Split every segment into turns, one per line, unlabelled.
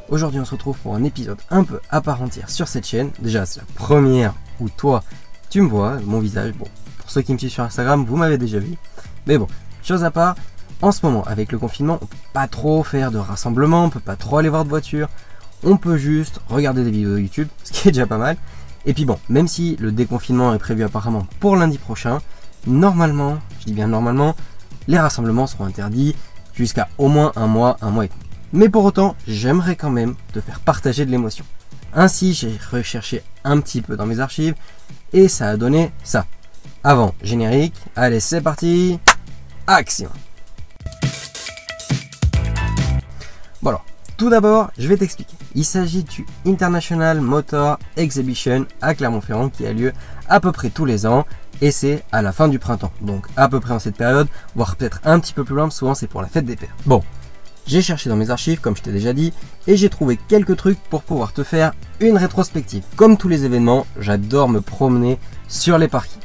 Aujourd'hui on se retrouve pour un épisode un peu à part entière sur cette chaîne. Déjà c'est la première où toi tu me vois, mon visage. Bon, pour ceux qui me suivent sur Instagram, vous m'avez déjà vu. Mais bon, chose à part, en ce moment avec le confinement, on peut pas trop faire de rassemblements, on peut pas trop aller voir de voitures. On peut juste regarder des vidéos YouTube, ce qui est déjà pas mal. Et puis bon, même si le déconfinement est prévu apparemment pour lundi prochain, normalement, je dis bien normalement, les rassemblements seront interdits jusqu'à au moins un mois et demi. Mais pour autant, j'aimerais quand même te faire partager de l'émotion. Ainsi, j'ai recherché un petit peu dans mes archives et ça a donné ça. Avant, générique, allez c'est parti, action. Bon alors, tout d'abord, je vais t'expliquer. Il s'agit du International Motor Exhibition à Clermont-Ferrand qui a lieu à peu près tous les ans et c'est à la fin du printemps. Donc à peu près en cette période, voire peut-être un petit peu plus loin, souvent c'est pour la fête des pères. Bon, j'ai cherché dans mes archives, comme je t'ai déjà dit, et j'ai trouvé quelques trucs pour pouvoir te faire une rétrospective. Comme tous les événements, j'adore me promener sur les parkings.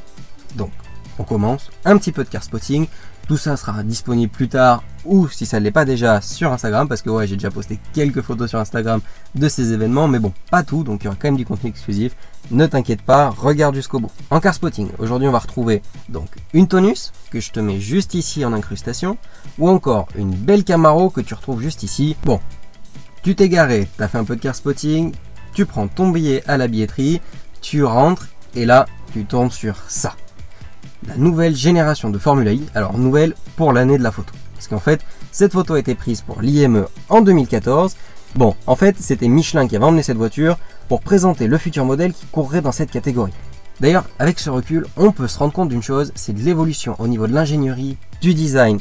Donc, on commence, un petit peu de car spotting. Tout ça sera disponible plus tard, ou si ça ne l'est pas déjà, sur Instagram, parce que ouais, j'ai déjà posté quelques photos sur Instagram de ces événements, mais bon, pas tout, donc il y aura quand même du contenu exclusif. Ne t'inquiète pas, regarde jusqu'au bout. En car spotting, aujourd'hui on va retrouver donc une Tonus, que je te mets juste ici en incrustation, ou encore une belle Camaro que tu retrouves juste ici. Bon, tu t'es garé, tu as fait un peu de car spotting, tu prends ton billet à la billetterie, tu rentres, et là, tu tombes sur ça. La nouvelle génération de Formula I, alors nouvelle pour l'année de la photo. Parce qu'en fait, cette photo a été prise pour l'IME en 2014. Bon, en fait, c'était Michelin qui avait emmené cette voiture pour présenter le futur modèle qui courrait dans cette catégorie. D'ailleurs, avec ce recul, on peut se rendre compte d'une chose, c'est de l'évolution au niveau de l'ingénierie, du design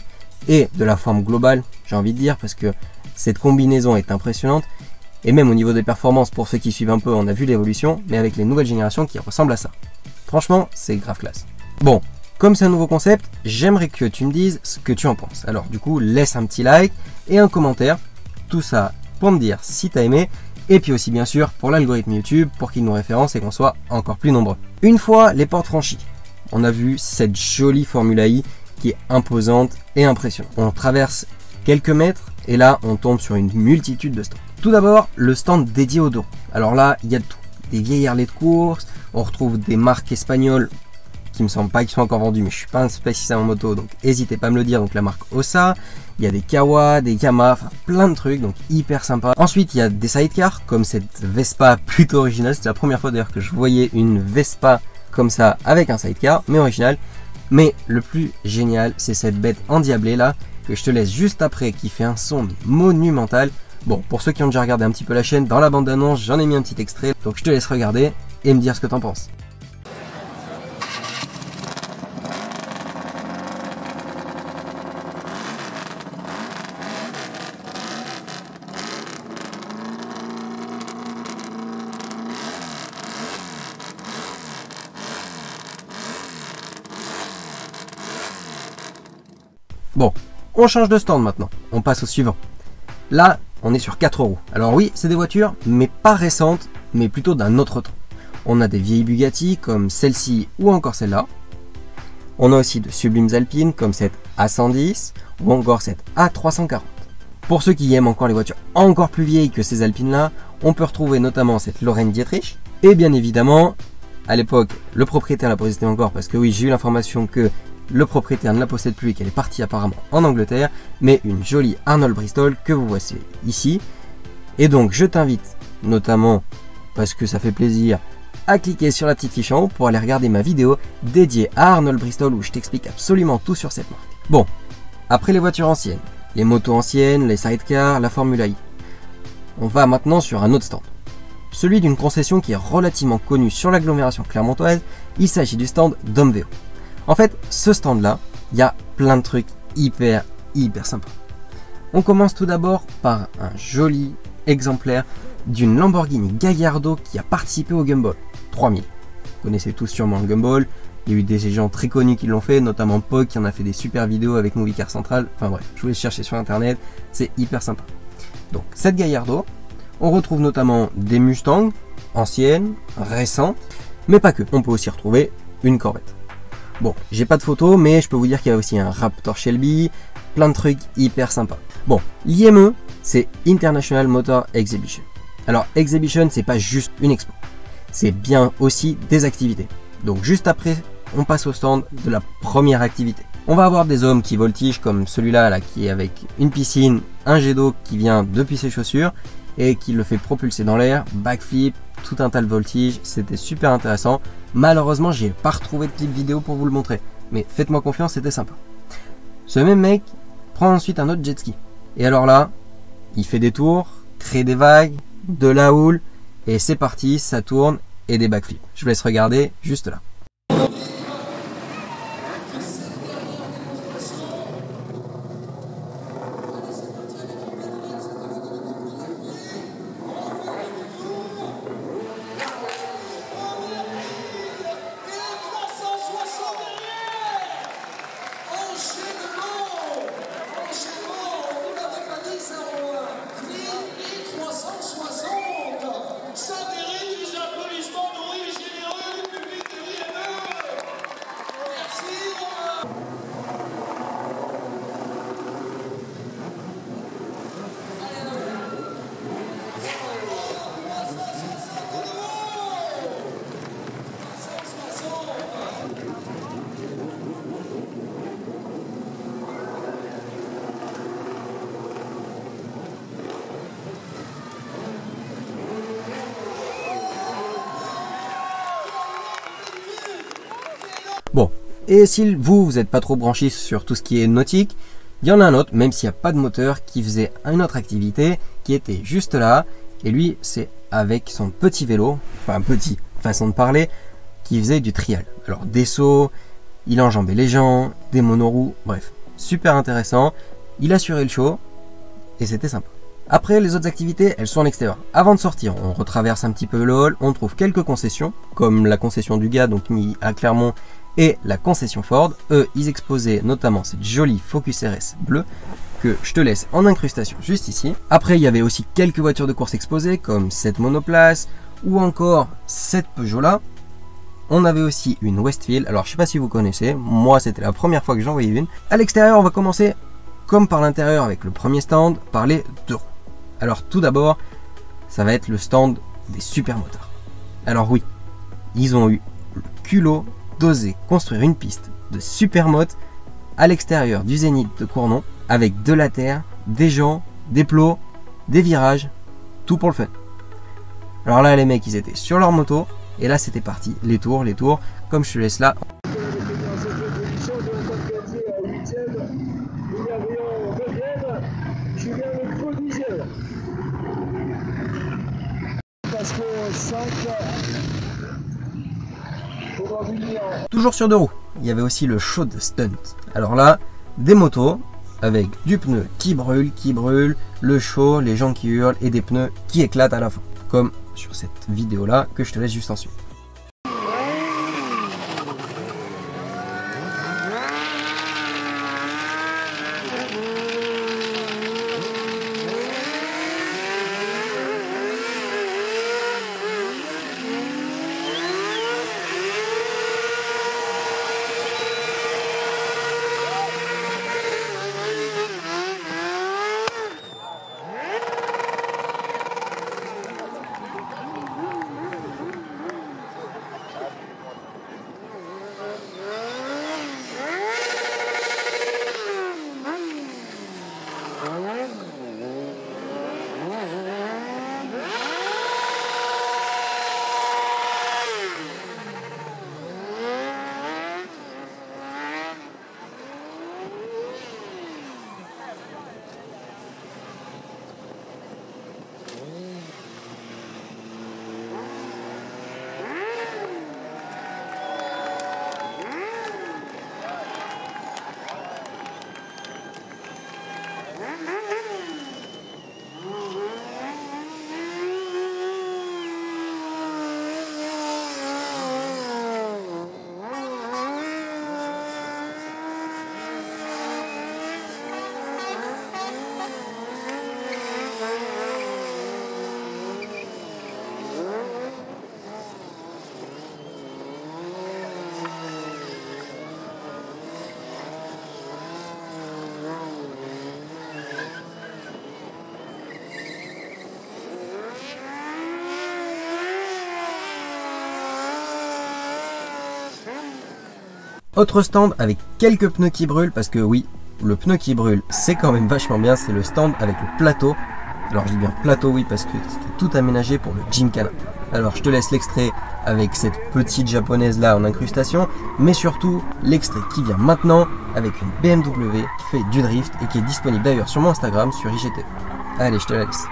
et de la forme globale, j'ai envie de dire, parce que cette combinaison est impressionnante. Et même au niveau des performances, pour ceux qui suivent un peu, on a vu l'évolution, mais avec les nouvelles générations qui ressemblent à ça. Franchement, c'est grave classe. Bon, comme c'est un nouveau concept, j'aimerais que tu me dises ce que tu en penses. Alors du coup, laisse un petit like et un commentaire. Tout ça pour me dire si tu as aimé. Et puis aussi bien sûr pour l'algorithme YouTube, pour qu'il nous référence et qu'on soit encore plus nombreux. Une fois les portes franchies, on a vu cette jolie Formula I qui est imposante et impressionnante. On traverse quelques mètres et là on tombe sur une multitude de stands. Tout d'abord, le stand dédié aux deux roues. Alors là, il y a de tout. Des vieilles Harley de course, on retrouve des marques espagnoles qui me semble pas qu'ils sont encore vendus, mais je suis pas un spécialiste en moto, donc n'hésitez pas à me le dire. Donc la marque Ossa, il y a des Kawa, des Yamaha, enfin plein de trucs, donc hyper sympa. Ensuite il y a des sidecars comme cette Vespa plutôt originale. C'était la première fois d'ailleurs que je voyais une Vespa comme ça avec un sidecar, mais original. Mais le plus génial, c'est cette bête endiablée là que je te laisse juste après, qui fait un son monumental. Bon, pour ceux qui ont déjà regardé un petit peu la chaîne, dans la bande d'annonce j'en ai mis un petit extrait, donc je te laisse regarder et me dire ce que t'en penses. Bon, on change de stand maintenant, on passe au suivant. Là, on est sur 4 roues. Alors oui, c'est des voitures, mais pas récentes, mais plutôt d'un autre temps. On a des vieilles Bugatti, comme celle-ci ou encore celle-là. On a aussi de sublimes Alpines, comme cette A110, ou encore cette A340. Pour ceux qui aiment encore les voitures encore plus vieilles que ces Alpines-là, on peut retrouver notamment cette Lorraine Dietrich, et bien évidemment, à l'époque, le propriétaire la possédait encore, parce que oui, j'ai eu l'information que le propriétaire ne la possède plus et qu'elle est partie apparemment en Angleterre, mais une jolie Arnold Bristol que vous voici ici. Et donc je t'invite, notamment parce que ça fait plaisir, à cliquer sur la petite fiche en haut pour aller regarder ma vidéo dédiée à Arnold Bristol où je t'explique absolument tout sur cette marque. Bon, après les voitures anciennes, les motos anciennes, les sidecars, la Formula I, on va maintenant sur un autre stand. Celui d'une concession qui est relativement connue sur l'agglomération clermontoise, il s'agit du stand Domveo. En fait, ce stand-là, il y a plein de trucs hyper sympas. On commence tout d'abord par un joli exemplaire d'une Lamborghini Gallardo qui a participé au Gumball 3000. Vous connaissez tous sûrement le Gumball, il y a eu des gens très connus qui l'ont fait, notamment Pog qui en a fait des super vidéos avec Movie Car Central. Enfin bref, je vous laisse chercher sur internet, c'est hyper sympa. Donc cette Gallardo, on retrouve notamment des Mustangs, anciennes, récentes, mais pas que. On peut aussi retrouver une Corvette. Bon, j'ai pas de photo, mais je peux vous dire qu'il y a aussi un Raptor Shelby, plein de trucs hyper sympas. Bon, l'IME, c'est International Motor Exhibition. Alors Exhibition, c'est pas juste une expo, c'est bien aussi des activités. Donc juste après, on passe au stand de la première activité. On va avoir des hommes qui voltigent comme celui-là là, qui est avec une piscine, un jet d'eau qui vient depuis ses chaussures et qui le fait propulser dans l'air, backflip, tout un tas de voltige, c'était super intéressant. Malheureusement, j'ai pas retrouvé de petite vidéo pour vous le montrer, mais faites-moi confiance, c'était sympa. Ce même mec prend ensuite un autre jet ski. Et alors là, il fait des tours, crée des vagues, de la houle, et c'est parti, ça tourne, et des backflips. Je vous laisse regarder juste là. Bon, et si vous n'êtes pas trop branché sur tout ce qui est nautique, il y en a un autre, même s'il n'y a pas de moteur, qui faisait une autre activité, qui était juste là, et lui, c'est avec son petit vélo, enfin petit, façon de parler, qui faisait du trial. Alors des sauts, il enjambait les gens, des monoroues, bref, super intéressant, il assurait le show, et c'était sympa. Après, les autres activités, elles sont en extérieur. Avant de sortir, on retraverse un petit peu le hall, on trouve quelques concessions, comme la concession du gars, donc mis à Clermont, et la concession Ford. Eux, ils exposaient notamment cette jolie Focus RS bleue, que je te laisse en incrustation juste ici. Après, il y avait aussi quelques voitures de course exposées, comme cette monoplace, ou encore cette Peugeot là. On avait aussi une Westfield, alors je sais pas si vous connaissez, moi c'était la première fois que j'en voyais une. À l'extérieur, on va commencer, comme par l'intérieur avec le premier stand, par les deux roues. Alors tout d'abord, ça va être le stand des supermoteurs. Alors oui, ils ont eu le culot d'oser construire une piste de supermoto à l'extérieur du Zénith de Cournon, avec de la terre, des gens, des plots, des virages, tout pour le fun. Alors là, les mecs, ils étaient sur leur moto, et là, c'était parti, les tours, comme je te laisse là. Toujours sur deux roues, il y avait aussi le show de stunt. Alors là, des motos avec du pneu qui brûle, le show, les gens qui hurlent et des pneus qui éclatent à la fin. Comme sur cette vidéo là que je te laisse juste ensuite. Autre stand avec quelques pneus qui brûlent, parce que oui, le pneu qui brûle, c'est quand même vachement bien, c'est le stand avec le plateau. Alors je dis bien plateau, oui, parce que c'était tout aménagé pour le Gymkhana. Alors je te laisse l'extrait avec cette petite japonaise là en incrustation, mais surtout l'extrait qui vient maintenant avec une BMW qui fait du drift et qui est disponible d'ailleurs sur mon Instagram, sur IGTV. Allez, je te la laisse.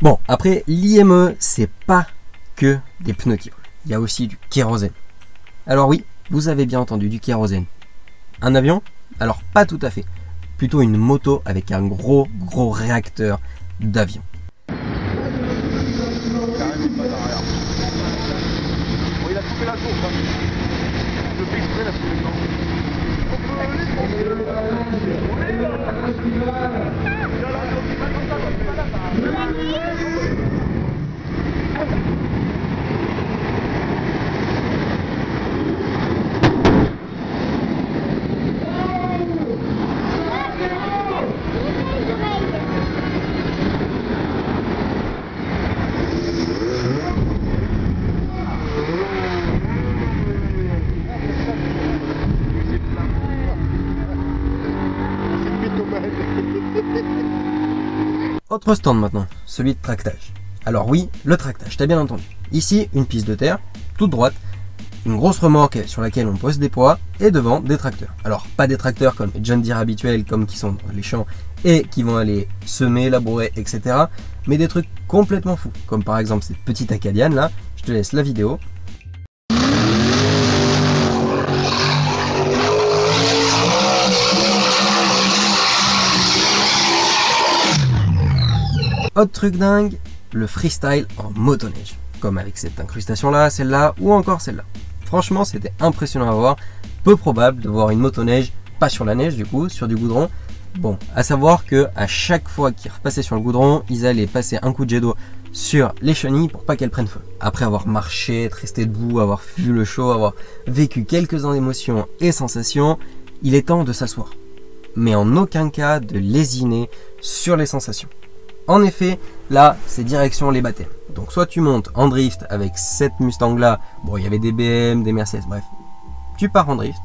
Bon, après, l'IME, c'est pas que des pneus qui brûlent. Il y a aussi du kérosène. Alors oui, vous avez bien entendu, du kérosène. Un avion? Alors pas tout à fait. Plutôt une moto avec un gros réacteur d'avion.
Il a coupé la course, hein. Je fais exprès là, sur le temps.
Autre stand maintenant, celui de tractage. Alors oui, le tractage, t'as bien entendu. Ici, une piste de terre, toute droite, une grosse remorque sur laquelle on pose des poids, et devant des tracteurs. Alors pas des tracteurs comme les John Deere habituels, comme qui sont dans les champs, et qui vont aller semer, labourer, etc. Mais des trucs complètement fous, comme par exemple cette petite Acadiane là, je te laisse la vidéo. Autre truc dingue, le freestyle en motoneige. Comme avec cette incrustation là, celle-là ou encore celle-là. Franchement, c'était impressionnant à voir. Peu probable de voir une motoneige, pas sur la neige du coup, sur du goudron. Bon, à savoir que à chaque fois qu'ils repassaient sur le goudron, ils allaient passer un coup de jet d'eau sur les chenilles pour pas qu'elles prennent feu. Après avoir marché, être resté debout, avoir vu le show, avoir vécu quelques-uns d'émotions et sensations, il est temps de s'asseoir. Mais en aucun cas de lésiner sur les sensations. En effet, là, c'est direction les baptêmes. Donc soit tu montes en drift avec cette Mustang là, bon il y avait des BM, des Mercedes, bref, tu pars en drift.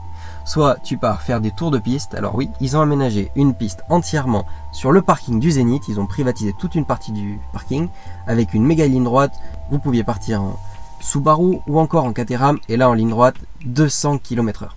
Soit tu pars faire des tours de piste. Alors oui, ils ont aménagé une piste entièrement sur le parking du Zénith. Ils ont privatisé toute une partie du parking avec une méga ligne droite. Vous pouviez partir en Subaru ou encore en Caterham. Et là en ligne droite, 200 km/h.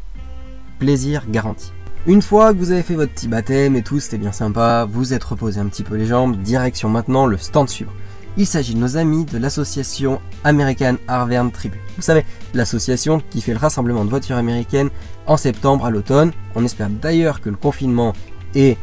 Plaisir garanti. Une fois que vous avez fait votre petit baptême et tout, c'était bien sympa, vous êtes reposé un petit peu les jambes, direction maintenant le stand suivant. Il s'agit de nos amis de l'association American Harvern Tribute. Vous savez, l'association qui fait le rassemblement de voitures américaines en septembre à l'automne. On espère d'ailleurs que le confinement et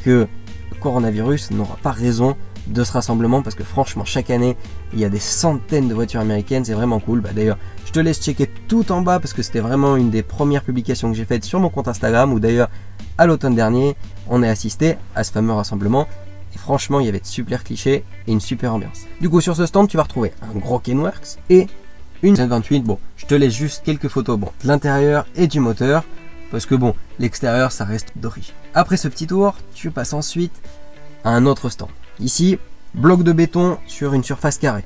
que le coronavirus n'aura pas raison de ce rassemblement parce que franchement chaque année il y a des centaines de voitures américaines, c'est vraiment cool. D'ailleurs je te laisse checker tout en bas parce que c'était vraiment une des premières publications que j'ai faites sur mon compte Instagram où d'ailleurs à l'automne dernier on a assisté à ce fameux rassemblement et franchement il y avait de super clichés et une super ambiance. Du coup sur ce stand tu vas retrouver un gros Kenworth et une Z28. Bon, je te laisse juste quelques photos de l'intérieur et du moteur parce que bon, l'extérieur ça reste d'origine. Après ce petit tour, tu passes ensuite à un autre stand. Ici, bloc de béton sur une surface carrée.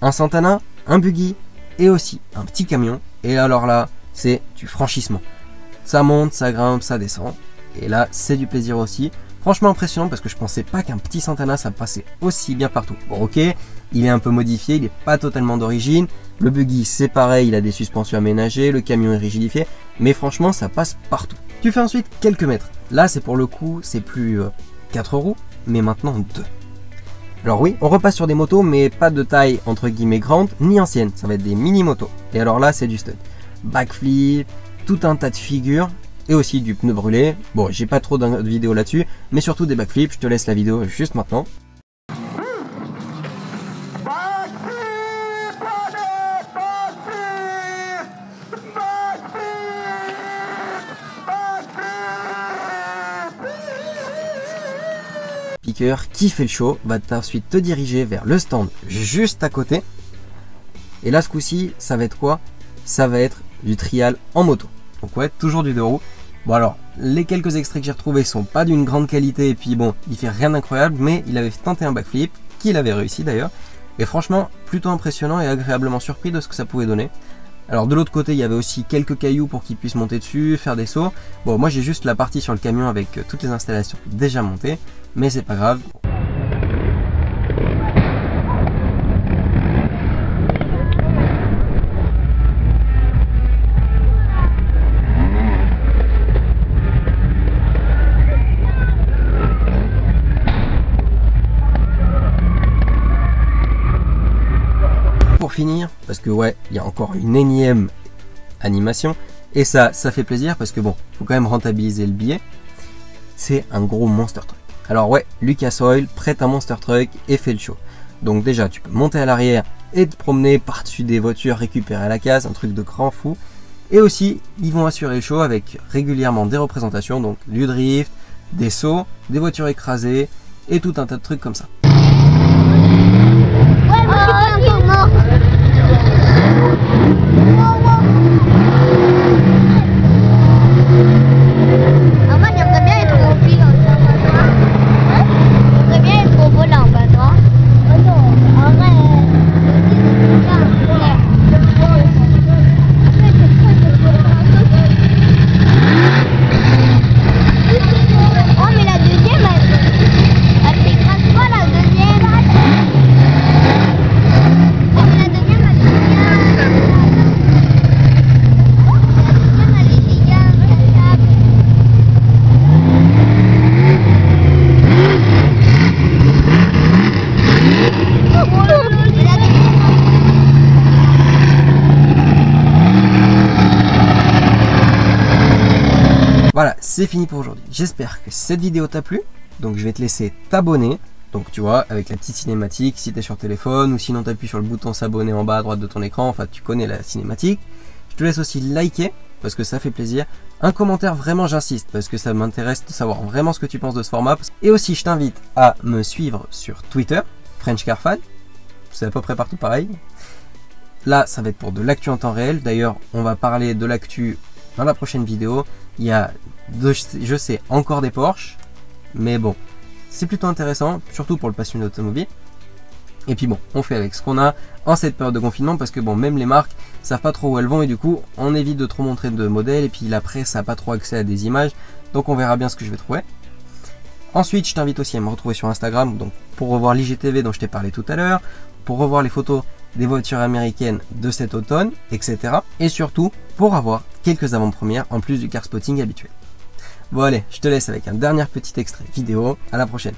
Un Santana, un buggy et aussi un petit camion. Et alors là, c'est du franchissement. Ça monte, ça grimpe, ça descend. Et là, c'est du plaisir aussi. Franchement impressionnant parce que je pensais pas qu'un petit Santana ça passait aussi bien partout. Bon ok, il est un peu modifié, il n'est pas totalement d'origine. Le buggy c'est pareil, il a des suspensions aménagées, le camion est rigidifié. Mais franchement ça passe partout. Tu fais ensuite quelques mètres. Là c'est pour le coup, c'est plus 4 roues, mais maintenant 2. Alors oui, on repasse sur des motos, mais pas de taille entre guillemets grande, ni ancienne, ça va être des mini-motos. Et alors là, c'est du stunt. Backflip, tout un tas de figures, et aussi du pneu brûlé. Bon, j'ai pas trop de vidéos là-dessus, mais surtout des backflips, je te laisse la vidéo juste maintenant. Piqueur qui fait le show va ensuite te diriger vers le stand juste à côté. Et là, ce coup-ci, ça va être quoi? Ça va être du trial en moto. Donc ouais, toujours du deux roues. Bon alors, les quelques extraits que j'ai retrouvés sont pas d'une grande qualité, et puis bon, il fait rien d'incroyable, mais il avait tenté un backflip, qu'il avait réussi d'ailleurs. Et franchement, plutôt impressionnant et agréablement surpris de ce que ça pouvait donner. Alors de l'autre côté, il y avait aussi quelques cailloux pour qu'il puisse monter dessus, faire des sauts. Bon, moi j'ai juste la partie sur le camion avec toutes les installations déjà montées, mais c'est pas grave. Pour finir, parce que ouais, il y a encore une énième animation, et ça fait plaisir parce que bon, faut quand même rentabiliser le billet. C'est un gros monster truck. Alors ouais, Lucas Oil prête un monster truck et fait le show. Donc déjà, tu peux monter à l'arrière et te promener par-dessus des voitures récupérées à la case, un truc de grand fou. Et aussi, ils vont assurer le show avec régulièrement des représentations, donc du drift, des sauts, des voitures écrasées et tout un tas de trucs comme ça. Voilà, c'est fini pour aujourd'hui. J'espère que cette vidéo t'a plu. Donc je vais te laisser t'abonner. Donc tu vois, avec la petite cinématique, si tu es sur téléphone, ou sinon tu appuies sur le bouton s'abonner en bas à droite de ton écran, enfin tu connais la cinématique. Je te laisse aussi liker, parce que ça fait plaisir. Un commentaire, vraiment j'insiste, parce que ça m'intéresse de savoir vraiment ce que tu penses de ce format. Et aussi je t'invite à me suivre sur Twitter, French Car Fan. C'est à peu près partout pareil. Là, ça va être pour de l'actu en temps réel. D'ailleurs, on va parler de l'actu dans la prochaine vidéo. Il y a, je sais, encore des Porsche, mais bon, c'est plutôt intéressant, surtout pour le passionné d'automobile. Et puis bon, on fait avec ce qu'on a en cette période de confinement, parce que bon, même les marques savent pas trop où elles vont, et du coup, on évite de trop montrer de modèles, et puis la presse n'a pas trop accès à des images, donc on verra bien ce que je vais trouver. Ensuite, je t'invite aussi à me retrouver sur Instagram, donc pour revoir l'IGTV dont je t'ai parlé tout à l'heure, pour revoir les photos des voitures américaines de cet automne, etc. Et surtout, pour avoir quelques avant-premières en plus du car spotting habituel. Bon allez, je te laisse avec un dernier petit extrait vidéo. À la prochaine.